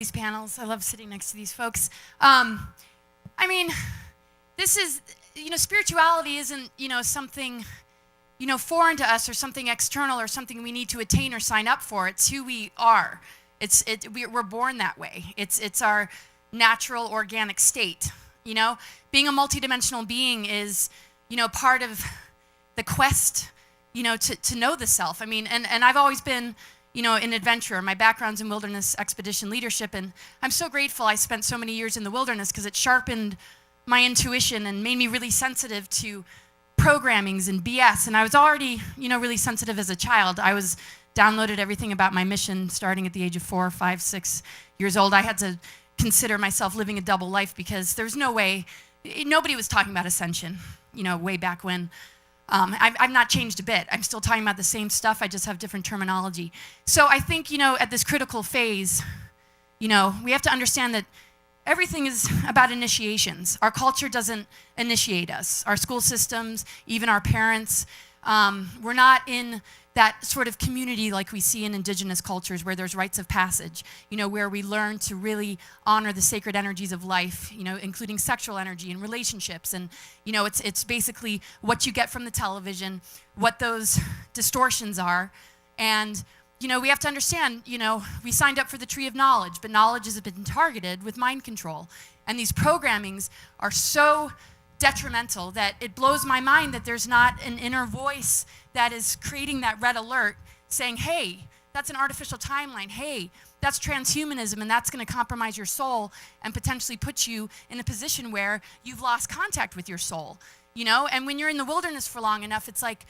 these panels. I love sitting next to these folks. This is, spirituality isn't, something, foreign to us or something external or something we need to attain or sign up for. It's who we are. We're born that way. It's our natural organic state. Being a multidimensional being is, part of the quest, to know the self. And I've always been, an adventurer. My background's in wilderness expedition leadership, and I'm so grateful I spent so many years in the wilderness because it sharpened my intuition and made me really sensitive to programmings and BS. And I was already, really sensitive as a child. I was downloaded everything about my mission starting at the age of 4, 5, 6 years old. I had to consider myself living a double life because there's no way, nobody was talking about ascension, way back when. I've not changed a bit. I'm still talking about the same stuff. I just have different terminology. So I think, at this critical phase, we have to understand that everything is about initiations. Our culture doesn't initiate us. Our school systems, even our parents, we're not in that sort of community like we see in indigenous cultures where there's rites of passage, where we learn to really honor the sacred energies of life, including sexual energy and relationships. And, it's basically what you get from the television, what those distortions are. And, we have to understand, we signed up for the tree of knowledge, but knowledge has been targeted with mind control. And these programmings are so detrimental that it blows my mind that there's not an inner voice that is creating that red alert saying, hey, that's an artificial timeline. Hey, that's transhumanism, and that's going to compromise your soul and potentially put you in a position where you've lost contact with your soul. And when you're in the wilderness for long enough, it's like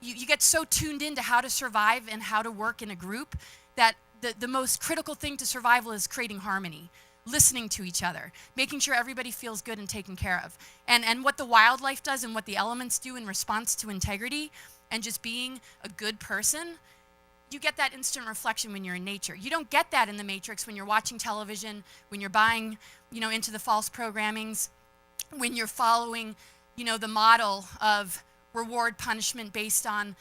you get so tuned into how to survive and how to work in a group that the most critical thing to survival is creating harmony, listening to each other, making sure everybody feels good and taken care of. And what the wildlife does and what the elements do in response to integrity and just being a good person, you get that instant reflection when you're in nature. You don't get that in the Matrix when you're watching television, when you're buying, into the false programmings, when you're following, the model of reward punishment based on,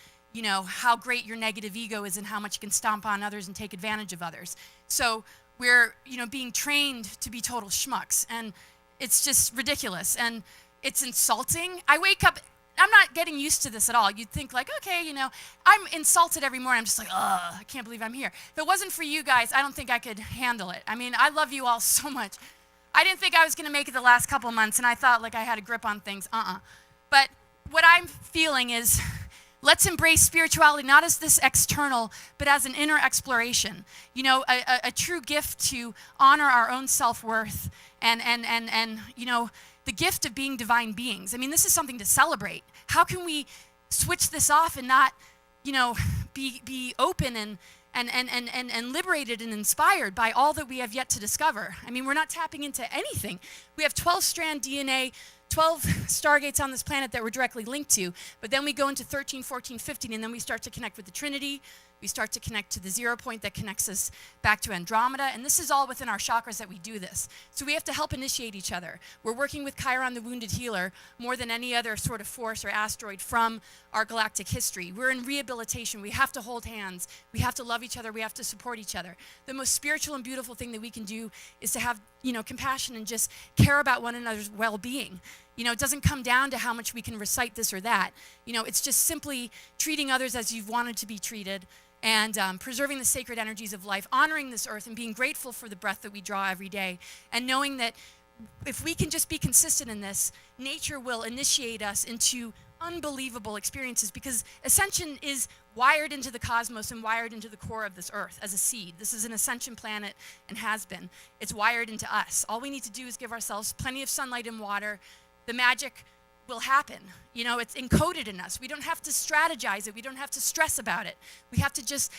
how great your negative ego is and how much you can stomp on others and take advantage of others. So we're, being trained to be total schmucks, and it's just ridiculous, and it's insulting. I wake up, I'm not getting used to this at all. You'd think like, okay, I'm insulted every morning. I'm just like, I can't believe I'm here. If it wasn't for you guys, I don't think I could handle it. I love you all so much. I didn't think I was going to make it the last couple months, and I thought like I had a grip on things. But what I'm feeling is, let's embrace spirituality not as this external, but as an inner exploration. A true gift to honor our own self-worth and the gift of being divine beings. This is something to celebrate. How can we switch this off and not, be open and liberated and inspired by all that we have yet to discover? We're not tapping into anything. We have 12-strand DNA, 12 stargates on this planet that we're directly linked to, but then we go into 13, 14, 15, and then we start to connect with the Trinity. We start to connect to the 0 point that connects us back to Andromeda, and this is all within our chakras that we do this. So we have to help initiate each other. We're working with Chiron, the wounded healer, more than any other sort of force or asteroid from our galactic history. We're in rehabilitation. We have to hold hands. We have to love each other. We have to support each other. The most spiritual and beautiful thing that we can do is to have, compassion and just care about one another's well-being. It doesn't come down to how much we can recite this or that. It's just simply treating others as you've wanted to be treated, and preserving the sacred energies of life, honoring this earth and being grateful for the breath that we draw every day, and knowing that if we can just be consistent in this, nature will initiate us into unbelievable experiences, because ascension is wired into the cosmos and wired into the core of this earth as a seed. This is an ascension planet and has been. It's wired into us. All we need to do is give ourselves plenty of sunlight and water. The magic will happen. It's encoded in us. We don't have to strategize it. We don't have to stress about it. We have to just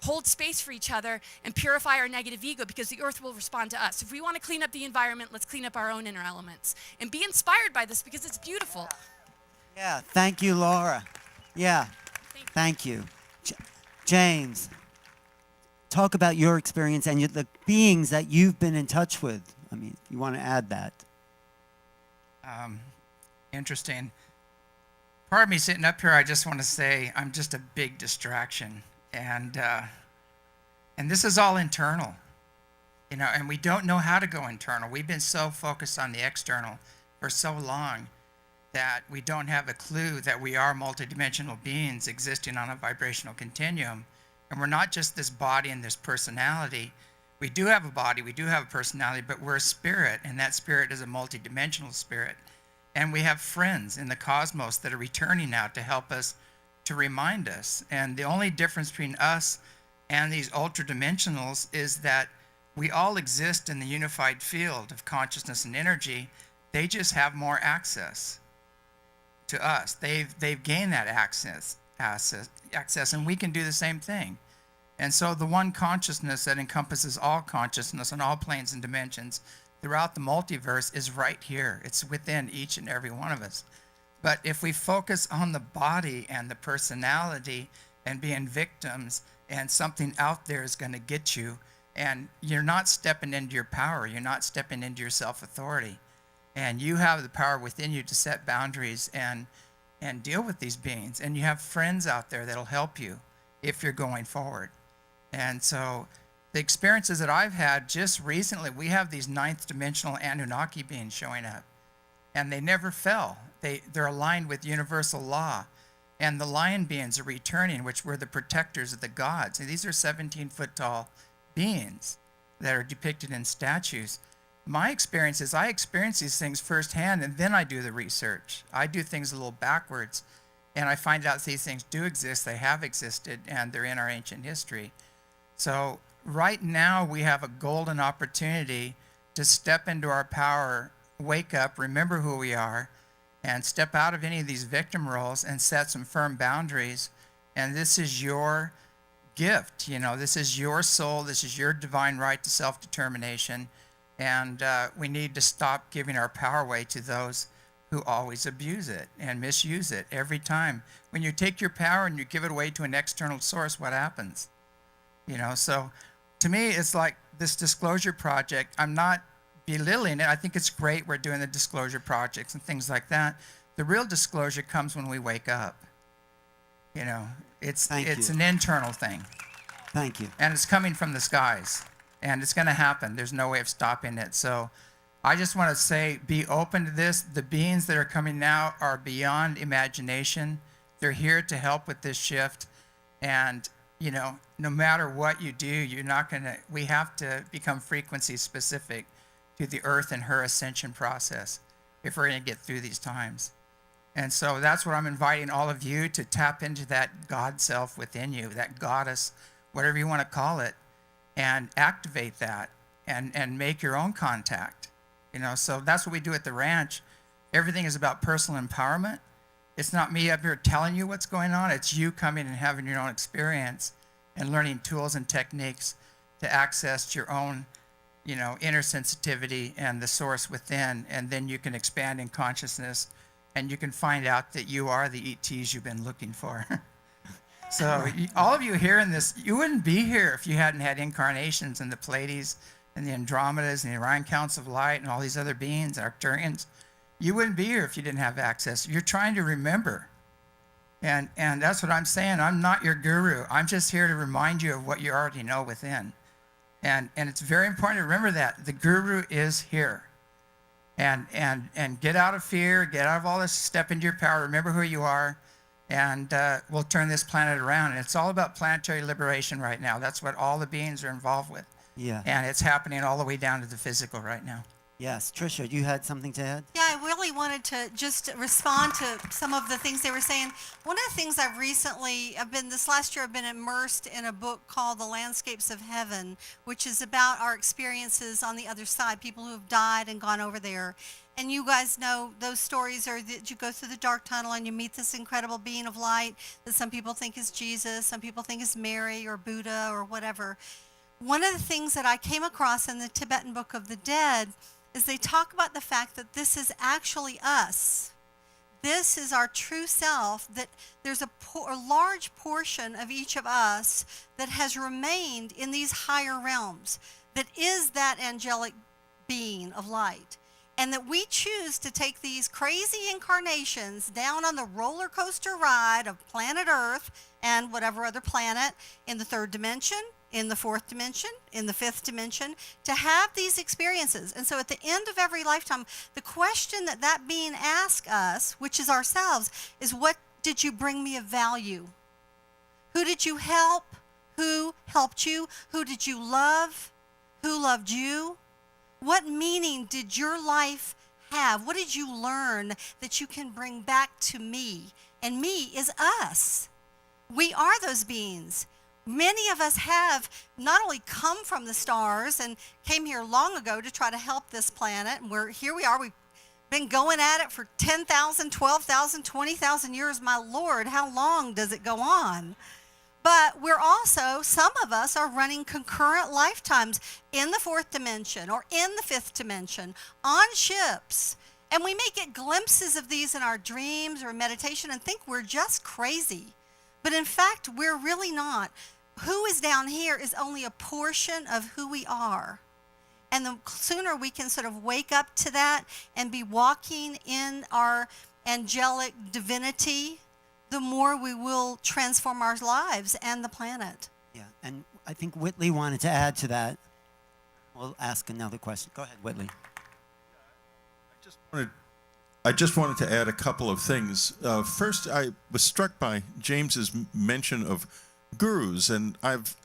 hold space for each other and purify our negative ego, because the earth will respond to us. If we want to clean up the environment, let's clean up our own inner elements and be inspired by this, because it's beautiful. Yeah, thank you, Laura. Yeah, thank you. James, talk about your experience and the beings that you've been in touch with. You want to add that? Interesting. Part of me sitting up here, I just want to say I'm just a big distraction, and this is all internal. and we don't know how to go internal. We've been so focused on the external for so long that we don't have a clue that we are multidimensional beings existing on a vibrational continuum. And we're not just this body and this personality. We do have a body, we do have a personality, but we're a spirit, and that spirit is a multidimensional spirit. And we have friends in the cosmos that are returning now to help us, to remind us. And the only difference between us and these ultra-dimensionals is that we all exist in the unified field of consciousness and energy. They just have more access to us. They've gained that access, and we can do the same thing. And so the one consciousness that encompasses all consciousness on all planes and dimensions throughout the multiverse is right here. It's within each and every one of us. But if we focus on the body and the personality and being victims, and something out there is going to get you, and you're not stepping into your power, you're not stepping into your self-authority, and you have the power within you to set boundaries and deal with these beings, and you have friends out there that'll help you if you're going forward. And so the experiences that I've had just recently, we have these ninth dimensional Anunnaki beings showing up, and they never fell. They're aligned with universal law. And the lion beings are returning, which were the protectors of the gods. And these are 17-foot tall beings that are depicted in statues. My experience is I experience these things firsthand, and then I do the research. I do things a little backwards, and I find out these things do exist, they have existed, and they're in our ancient history. So right now we have a golden opportunity to step into our power, wake up, remember who we are, and step out of any of these victim roles and set some firm boundaries. And this is your gift, this is your soul, this is your divine right to self-determination. And we need to stop giving our power away to those who always abuse it and misuse it every time. When you take your power and you give it away to an external source, what happens? So to me, it's like this disclosure project. I'm not belittling it. I think it's great we're doing the disclosure projects and things like that. The real disclosure comes when we wake up. It's an internal thing. Thank you. And it's coming from the skies. And it's going to happen. There's no way of stopping it. So I just want to say, be open to this. The beings that are coming now are beyond imagination. They're here to help with this shift. And, no matter what you do, we have to become frequency specific to the earth and her ascension process if we're going to get through these times. And so that's what I'm inviting all of you to tap into, that God self within you, that goddess, whatever you want to call it, and activate that and make your own contact. So that's what we do at the ranch. Everything is about personal empowerment. It's not me up here telling you what's going on. It's you coming and having your own experience and learning tools and techniques to access your own inner sensitivity and the source within, and then you can expand in consciousness, and you can find out that you are the ETs you've been looking for. So all of you here in this, you wouldn't be here if you hadn't had incarnations in the Pleiades and the Andromedas and the Orion Counts of Light and all these other beings, Arcturians. You wouldn't be here if you didn't have access. You're trying to remember. And that's what I'm saying. I'm not your guru. I'm just here to remind you of what you already know within. And it's very important to remember that. The guru is here. And get out of fear, get out of all this, step into your power, remember who you are, and we'll turn this planet around. And it's all about planetary liberation right now. That's what all the beings are involved with. Yeah. And it's happening all the way down to the physical right now. Yes. Tricia, you had something to add? Yeah, I really wanted to just respond to some of the things they were saying. One of the things this last year I've been immersed in a book called The Landscapes of Heaven, which is about our experiences on the other side, people who have died and gone over there. And you guys know those stories are that you go through the dark tunnel and you meet this incredible being of light that some people think is Jesus, some people think is Mary or Buddha or whatever. One of the things that I came across in the Tibetan Book of the Dead is they talk about the fact that this is actually us. This is our true self, that there's a large portion of each of us that has remained in these higher realms, that is that angelic being of light. And that we choose to take these crazy incarnations down on the roller coaster ride of planet Earth and whatever other planet in the third dimension, in the fourth dimension, in the fifth dimension, to have these experiences. And so at the end of every lifetime, the question that being asks us, which is ourselves, is what did you bring me of value? Who did you help? Who helped you? Who did you love? Who loved you? What meaning did your life have? What did you learn that you can bring back to me? And me is us. We are those beings. Many of us have not only come from the stars and came here long ago to try to help this planet, and here we are, we've been going at it for 10,000, 12,000, 20,000 years. My Lord, how long does it go on? But we're also, some of us are running concurrent lifetimes in the fourth dimension or in the fifth dimension on ships. And we may get glimpses of these in our dreams or meditation and think we're just crazy. But in fact, we're really not. Who is down here is only a portion of who we are. And the sooner we can sort of wake up to that and be walking in our angelic divinity, the more we will transform our lives and the planet. Yeah, and I think Whitley wanted to add to that. We'll ask another question. Go ahead, Whitley. I just wanted to add a couple of things. First, I was struck by James's mention of gurus, and I've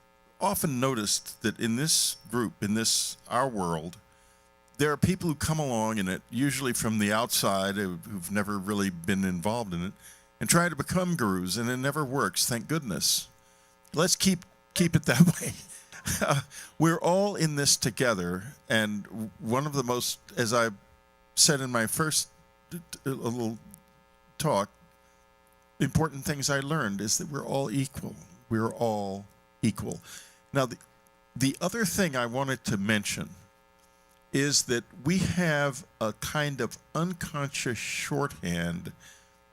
often noticed that in this group, our world, there are people who come along in it, usually from the outside, who've never really been involved in it, and try to become gurus, and it never works, thank goodness. Let's keep it that way. We're all in this together, and one of the most, as I said in my first little talk, important things I learned is that we're all equal. We're all equal. Now, the other thing I wanted to mention is that we have a kind of unconscious shorthand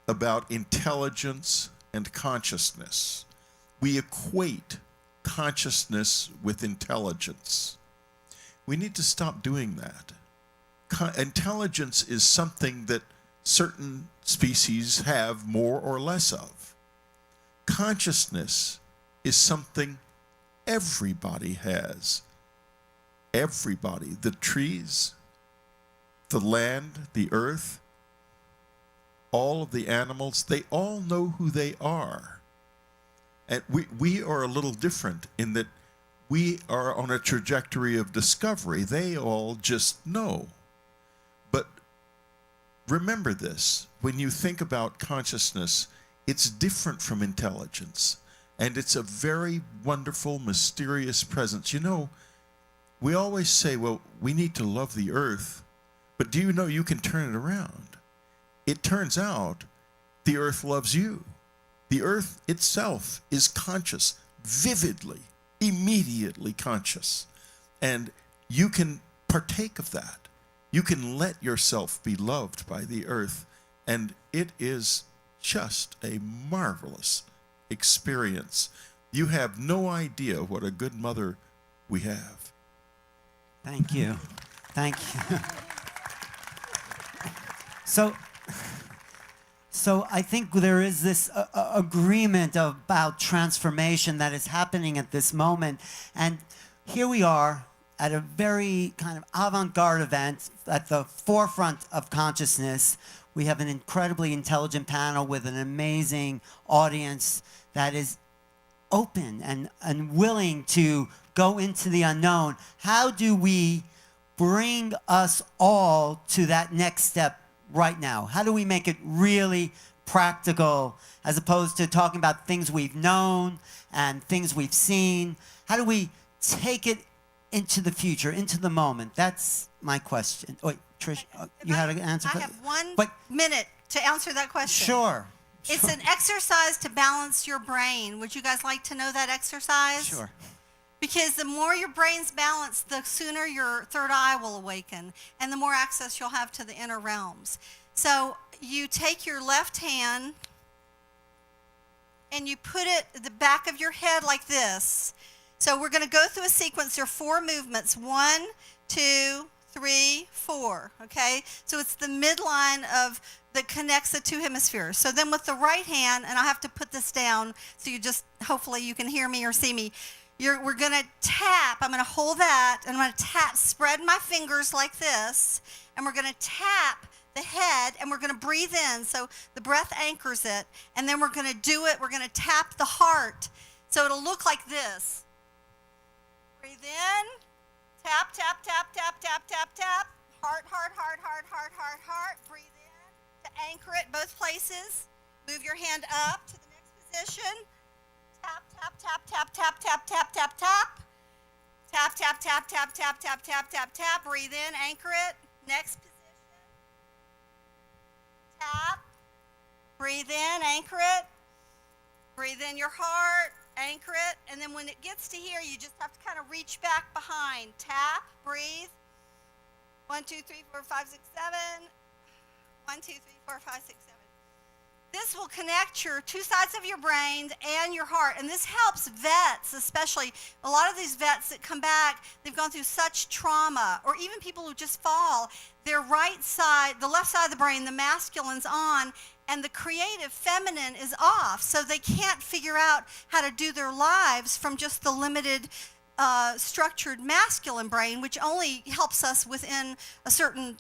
about intelligence and consciousness. We equate consciousness with intelligence. We need to stop doing that. Intelligence is something that certain species have more or less of. Consciousness is something everybody has. Everybody. The trees, the land, the earth, all of the animals, they all know who they are. And we are a little different in that we are on a trajectory of discovery. They all just know. But remember this, when you think about consciousness, it's different from intelligence. And it's a very wonderful, mysterious presence. You know, we always say, well, we need to love the earth, but do you know you can turn it around? It turns out the earth loves you. The earth itself is conscious, vividly, immediately conscious. And you can partake of that. You can let yourself be loved by the earth. And it is just a marvelous experience. You have no idea what a good mother we have. Thank you. Thank you. So I think there is this agreement about transformation that is happening at this moment. And here we are at a very kind of avant-garde event at the forefront of consciousness. We have an incredibly intelligent panel with an amazing audience that is open and willing to go into the unknown. How do we bring us all to that next step right now? How do we make it really practical as opposed to talking about things we've known and things we've seen? How do we take it into the future, into the moment? That's my question. Wait, Trish, you had an answer? I have 1 minute to answer that question. Sure. It's an exercise to balance your brain. Would you guys like to know that exercise? Sure. Because the more your brain's balanced, the sooner your third eye will awaken, and the more access you'll have to the inner realms. So you take your left hand and you put it at the back of your head like this. So we're going to go through a sequence. There are 4 movements. 1, 2, 3, 4. Okay? So it's the midline that connects the 2 hemispheres. So then with the right hand, and I have to put this down so hopefully you can hear me or see me. we're going to tap. I'm going to hold that, and I'm going to tap, spread my fingers like this, and we're going to tap the head, and we're going to breathe in. So the breath anchors it, and then we're going to do it. We're going to tap the heart. So it'll look like this. Breathe in. Tap, tap, tap, tap, tap, tap, tap. Heart, heart, heart, heart, heart, heart, heart. Breathe in to anchor it both places. Move your hand up to the next position. Tap, tap, tap, tap, tap, tap, tap, tap, tap. Tap, tap, tap, tap, tap, tap, tap, tap, tap. Breathe in, anchor it. Next position. Tap. Breathe in, anchor it. Breathe in your heart, anchor it. And then when it gets to here, you just have to kind of reach back behind. Tap, breathe. 1, 2, 3, 4, 5, 6, 7. 1, 2, 3, 4, 5, 6, 7. This will connect your two sides of your brain and your heart. And this helps vets, especially. A lot of these vets that come back, they've gone through such trauma, or even people who just fall. Their right side, the left side of the brain, the masculine's on, and the creative feminine is off. So they can't figure out how to do their lives from just the limited structured masculine brain, which only helps us within a certain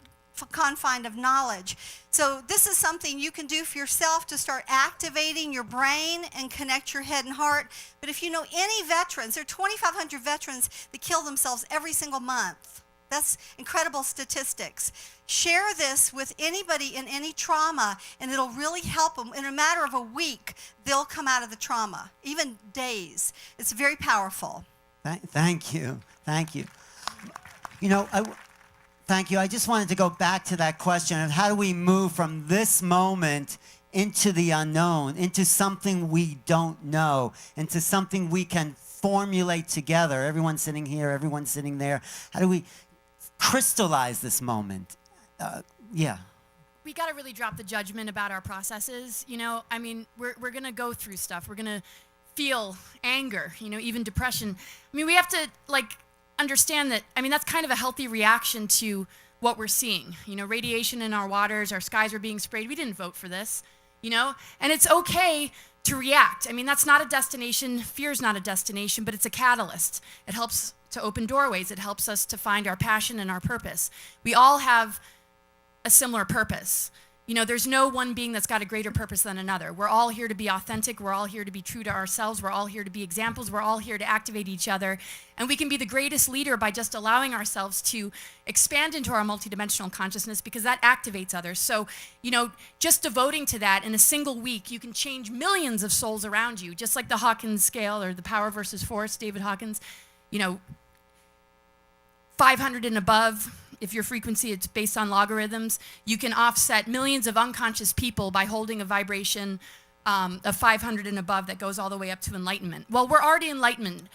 confine of knowledge. So this is something you can do for yourself to start activating your brain and connect your head and heart. But if you know any veterans, there are 2,500 veterans that kill themselves every single month. That's incredible statistics. Share this with anybody in any trauma, and it'll really help them. In a matter of a week, they'll come out of the trauma, even days. It's very powerful. Thank you. Thank you. You know, thank you. I just wanted to go back to that question of how do we move from this moment into the unknown, into something we don't know, into something we can formulate together. Everyone's sitting here, everyone's sitting there. How do we crystallize this moment? Yeah. We got to really drop the judgment about our processes. You know, I mean, we're going to go through stuff. We're going to feel anger, you know, even depression. I mean, we have to, like, understand that, I mean, that's kind of a healthy reaction to what we're seeing. You know, radiation in our waters, our skies are being sprayed. We didn't vote for this, you know? And it's okay to react. I mean, that's not a destination. Fear's not a destination, but it's a catalyst. It helps to open doorways. It helps us to find our passion and our purpose. We all have a similar purpose. You know, there's no one being that's got a greater purpose than another. We're all here to be authentic. We're all here to be true to ourselves. We're all here to be examples. We're all here to activate each other. And we can be the greatest leader by just allowing ourselves to expand into our multidimensional consciousness, because that activates others. So, you know, just devoting to that in a single week, you can change millions of souls around you, just like the Hawkins scale or the power versus force, David Hawkins. You know, 500 and above, if your frequency is based on logarithms, you can offset millions of unconscious people by holding a vibration of 500 and above that goes all the way up to enlightenment. Well, we're already enlightened.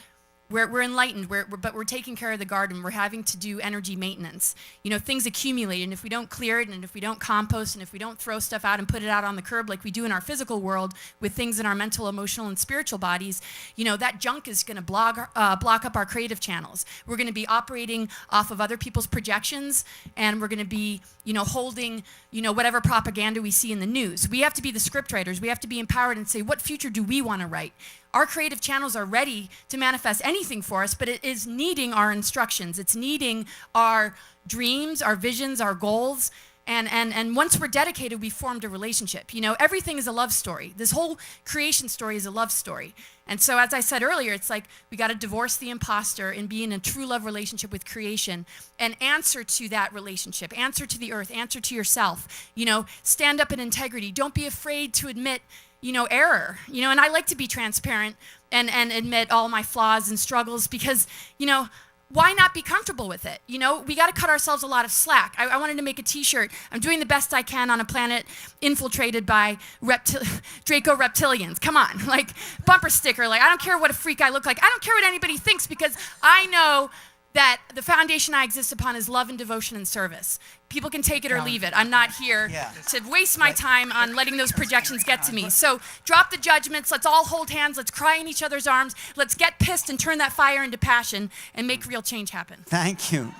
We're enlightened, but we're taking care of the garden. We're having to do energy maintenance. You know, things accumulate, and if we don't clear it, and if we don't compost, and if we don't throw stuff out and put it out on the curb like we do in our physical world with things in our mental, emotional, and spiritual bodies, you know, that junk is going to block up our creative channels. We're going to be operating off of other people's projections, and we're going to be, you know, holding, you know, whatever propaganda we see in the news. We have to be the script writers. We have to be empowered and say, what future do we want to write? Our creative channels are ready to manifest anything for us, but it is needing our instructions. It's needing our dreams, our visions, our goals. And once we're dedicated, we formed a relationship. You know, everything is a love story. This whole creation story is a love story. And so, as I said earlier, it's like we got to divorce the imposter and be in a true love relationship with creation and answer to that relationship, answer to the earth, answer to yourself. You know, stand up in integrity. Don't be afraid to admit, you know, error, you know, and I like to be transparent and admit all my flaws and struggles, because, you know, why not be comfortable with it? You know, we got to cut ourselves a lot of slack. I wanted to make a t-shirt. I'm doing the best I can on a planet infiltrated by Draco reptilians. Come on, like bumper sticker, like I don't care what a freak I look like. I don't care what anybody thinks, because I know that the foundation I exist upon is love and devotion and service. People can take it or leave it. I'm not here to waste my time on letting those projections get to me. So drop the judgments. Let's all hold hands. Let's cry in each other's arms. Let's get pissed and turn that fire into passion and make real change happen. Thank you.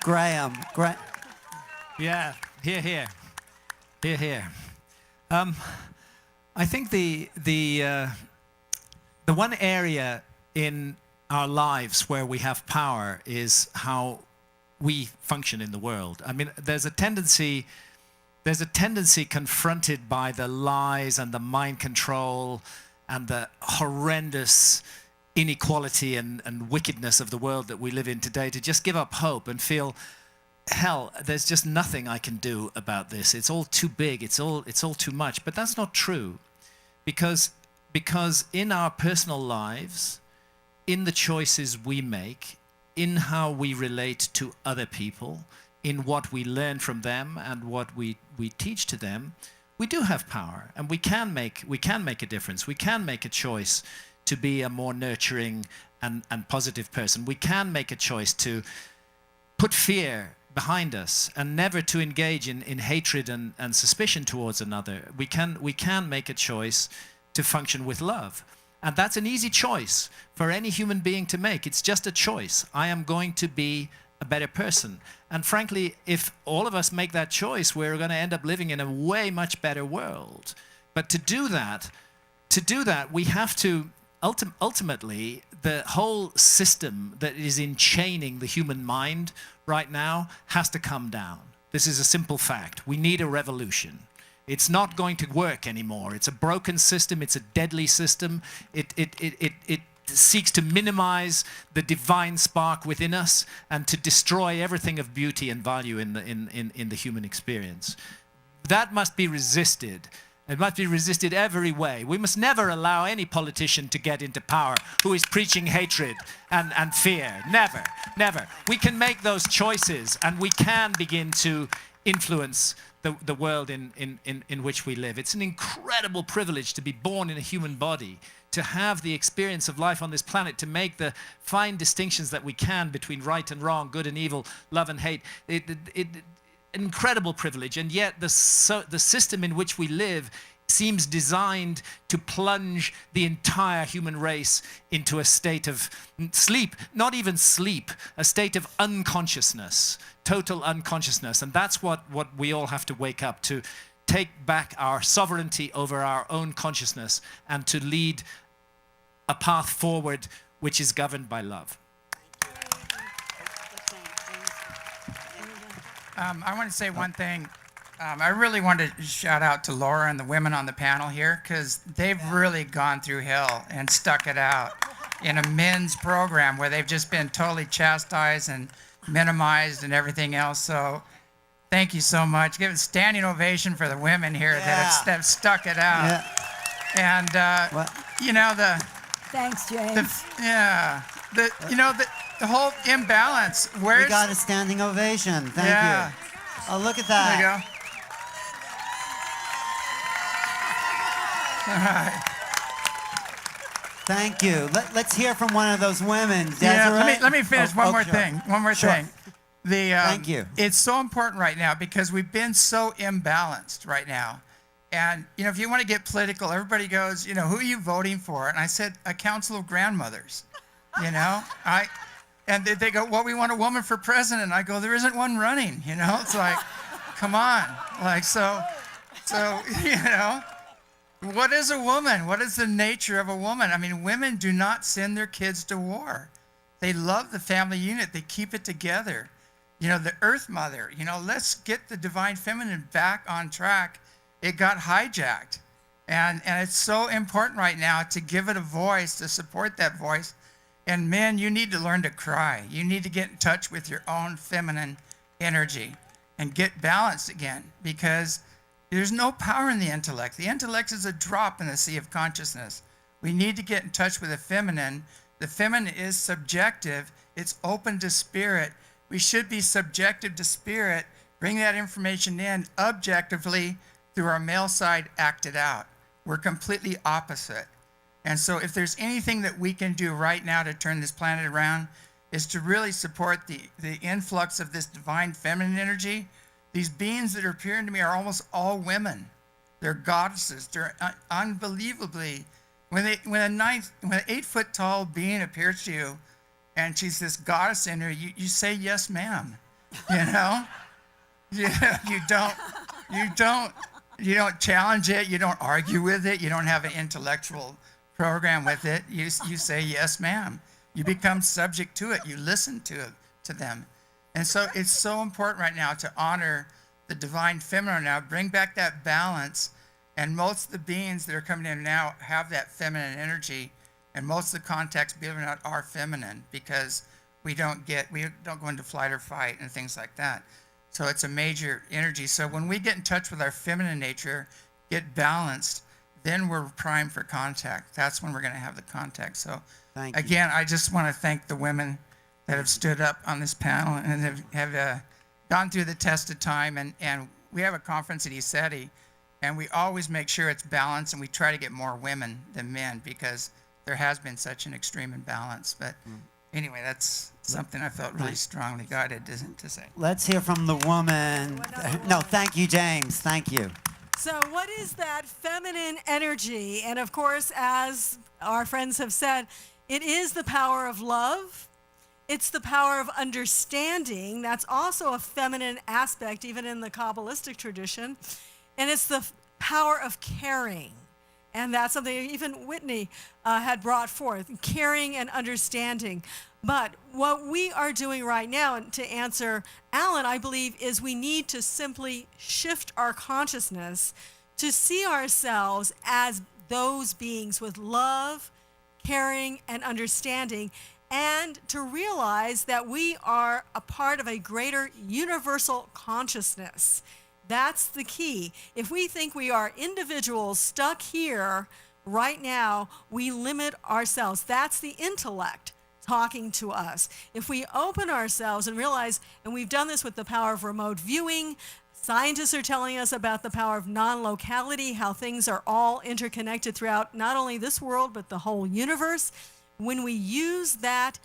Graham. Yeah, here. I think the one area in our lives where we have power is how we function in the world. I mean, there's a tendency confronted by the lies and the mind control and the horrendous inequality and wickedness of the world that we live in today to just give up hope and feel, hell, there's just nothing I can do about this. It's all too big. It's all too much. But that's not true, because in our personal lives, in the choices we make, in how we relate to other people, in what we learn from them and what we teach to them, we do have power, and we can make a difference. We can make a choice to be a more nurturing and positive person. We can make a choice to put fear behind us and never to engage in hatred and suspicion towards another. We can make a choice to function with love. And that's an easy choice for any human being to make. It's just a choice. I am going to be a better person. And frankly, if all of us make that choice, we're going to end up living in a way much better world. But to do that, we have to ultimately, the whole system that is enchaining the human mind right now has to come down. This is a simple fact. We need a revolution. It's not going to work anymore. It's a broken system. It's a deadly system. It seeks to minimize the divine spark within us and to destroy everything of beauty and value in the human experience. That must be resisted. It must be resisted every way. We must never allow any politician to get into power who is preaching hatred and fear. Never, never. We can make those choices, and we can begin to influence the world in which we live. It's an incredible privilege to be born in a human body, to have the experience of life on this planet, to make the fine distinctions that we can between right and wrong, good and evil, love and hate. Incredible privilege, and yet the system in which we live seems designed to plunge the entire human race into a state of sleep, not even sleep, a state of unconsciousness, total unconsciousness. And that's what we all have to wake up to, take back our sovereignty over our own consciousness and to lead a path forward which is governed by love. I want to say one thing. I really want to shout out to Laura and the women on the panel here, because they've really gone through hell and stuck it out in a men's program where they've just been totally chastised and minimized and everything else. So thank you so much. Give a standing ovation for the women here that have stuck it out. Yeah. And, you know, Thanks, James. The whole imbalance. We got a standing ovation. Thank you. Oh, look at that. There you go. All right. Thank you. Let's hear from one of those women. Desiree? Yeah, let me finish one more sure. thing. One more Sure. thing. Thank you. It's so important right now because we've been so imbalanced right now. And, you know, if you want to get political, everybody goes, you know, who are you voting for? And I said, a council of grandmothers. You know, and they go, well, we want a woman for president. I go, there isn't one running. You know, it's like, come on. Like, so, you know, what is a woman? What is the nature of a woman? I mean, women do not send their kids to war. They love the family unit. They keep it together. You know, the Earth Mother, you know, let's get the divine feminine back on track. It got hijacked. And it's so important right now to give it a voice, to support that voice. And men, you need to learn to cry. You need to get in touch with your own feminine energy and get balanced again, because there's no power in the intellect. The intellect is a drop in the sea of consciousness. We need to get in touch with the feminine. The feminine is subjective. It's open to spirit. We should be subjective to spirit, bring that information in objectively through our male side, act it out. We're completely opposite. And so if there's anything that we can do right now to turn this planet around, is to really support the influx of this divine feminine energy. These beings that are appearing to me are almost all women. They're goddesses. They're unbelievably, when an 8-foot tall being appears to you and she's this goddess in her, you say, yes, ma'am. You know? You don't challenge it. You don't argue with it. You don't have an intellectual program with it. You say, yes, ma'am. You become subject to it. You listen to them. And so it's so important right now to honor the divine feminine now, bring back that balance. And most of the beings that are coming in now have that feminine energy. And most of the contacts, believe it or not, are feminine because we don't go into flight or fight and things like that. So it's a major energy. So when we get in touch with our feminine nature, get balanced, then we're primed for contact. That's when we're going to have the contact. So again, I just want to thank the women that have stood up on this panel and have gone through the test of time. And we have a conference at ESETI, and we always make sure it's balanced, and we try to get more women than men because there has been such an extreme imbalance. But anyway, that's something I felt really strongly guided to say. Let's hear from the woman. No, thank you, James. Thank you. So what is that feminine energy? And of course, as our friends have said, it is the power of love. It's the power of understanding. That's also a feminine aspect, even in the Kabbalistic tradition. And it's the power of caring. And that's something even Whitney had brought forth, caring and understanding. But what we are doing right now, and to answer Alan, I believe, is we need to simply shift our consciousness to see ourselves as those beings with love, caring, and understanding, and to realize that we are a part of a greater universal consciousness. That's the key. If we think we are individuals stuck here right now, we limit ourselves. That's the intellect talking to us. If we open ourselves and realize, and we've done this with the power of remote viewing, scientists are telling us about the power of non-locality, how things are all interconnected throughout not only this world, but the whole universe. When we use that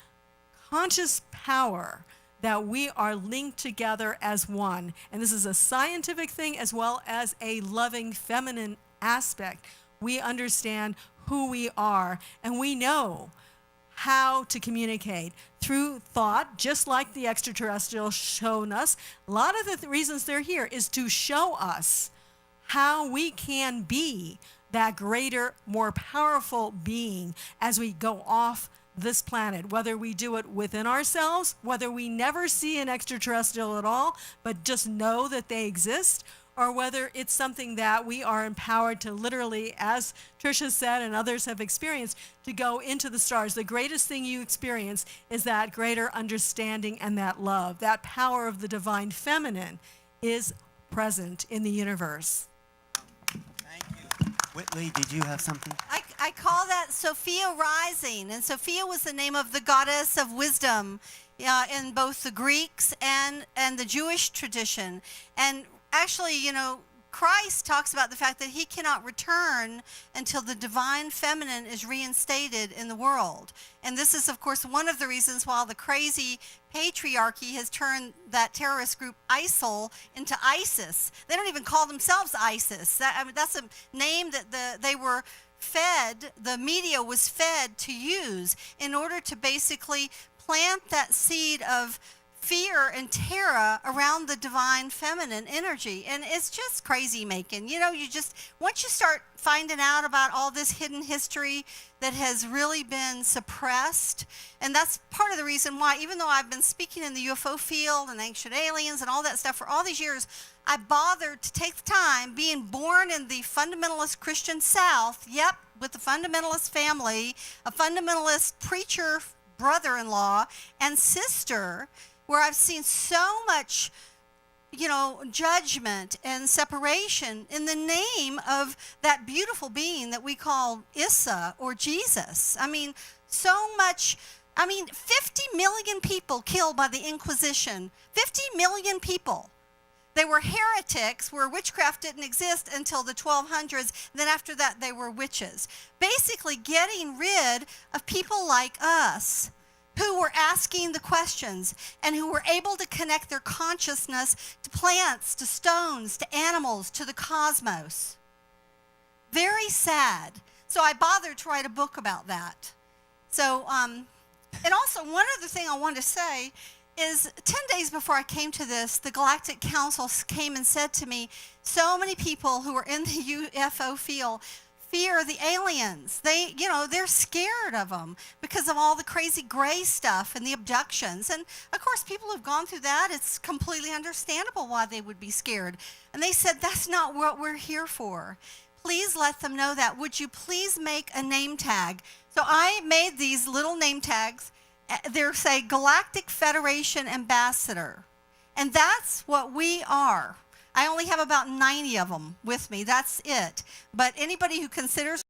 conscious power, that we are linked together as one. And this is a scientific thing as well as a loving feminine aspect. We understand who we are, and we know how to communicate through thought, just like the extraterrestrials shown us. A lot of the reasons they're here is to show us how we can be that greater, more powerful being as we go off this planet, whether we do it within ourselves, whether we never see an extraterrestrial at all, but just know that they exist, or whether it's something that we are empowered to literally, as Tricia said and others have experienced, to go into the stars. The greatest thing you experience is that greater understanding and that love. That power of the divine feminine is present in the universe. Thank you. Whitley, did you have something? I call that Sophia Rising, and Sophia was the name of the goddess of wisdom in both the Greeks and the Jewish tradition. And actually, you know, Christ talks about the fact that he cannot return until the divine feminine is reinstated in the world. And this is, of course, one of the reasons why the crazy patriarchy has turned that terrorist group ISIL into ISIS. They don't even call themselves ISIS. That's a name that they were fed, the media was fed to use in order to basically plant that seed of fear and terror around the divine feminine energy. And it's just crazy making. You know, once you start finding out about all this hidden history that has really been suppressed, and that's part of the reason why, even though I've been speaking in the UFO field and ancient aliens and all that stuff for all these years, I bothered to take the time, being born in the fundamentalist Christian South, yep, with the fundamentalist family, a fundamentalist preacher brother-in-law and sister, where I've seen so much, you know, judgment and separation in the name of that beautiful being that we call Issa or Jesus. I mean, so much. 50 million people killed by the Inquisition. 50 million people. They were heretics, where witchcraft didn't exist until the 1200s. Then after that, they were witches. Basically getting rid of people like us who were asking the questions and who were able to connect their consciousness to plants, to stones, to animals, to the cosmos. Very sad. So I bothered to write a book about that. So, and also one other thing I wanted to say is 10 days before I came to this, the Galactic Council came and said to me, so many people who are in the UFO field fear the aliens. They're scared of them because of all the crazy gray stuff and the abductions. And of course, people have gone through that. It's completely understandable why they would be scared. And they said, that's not what we're here for. Please let them know that. Would you please make a name tag? So I made these little name tags. They're say Galactic Federation Ambassador. And that's what we are. I only have about 90 of them with me. That's it. But anybody who considers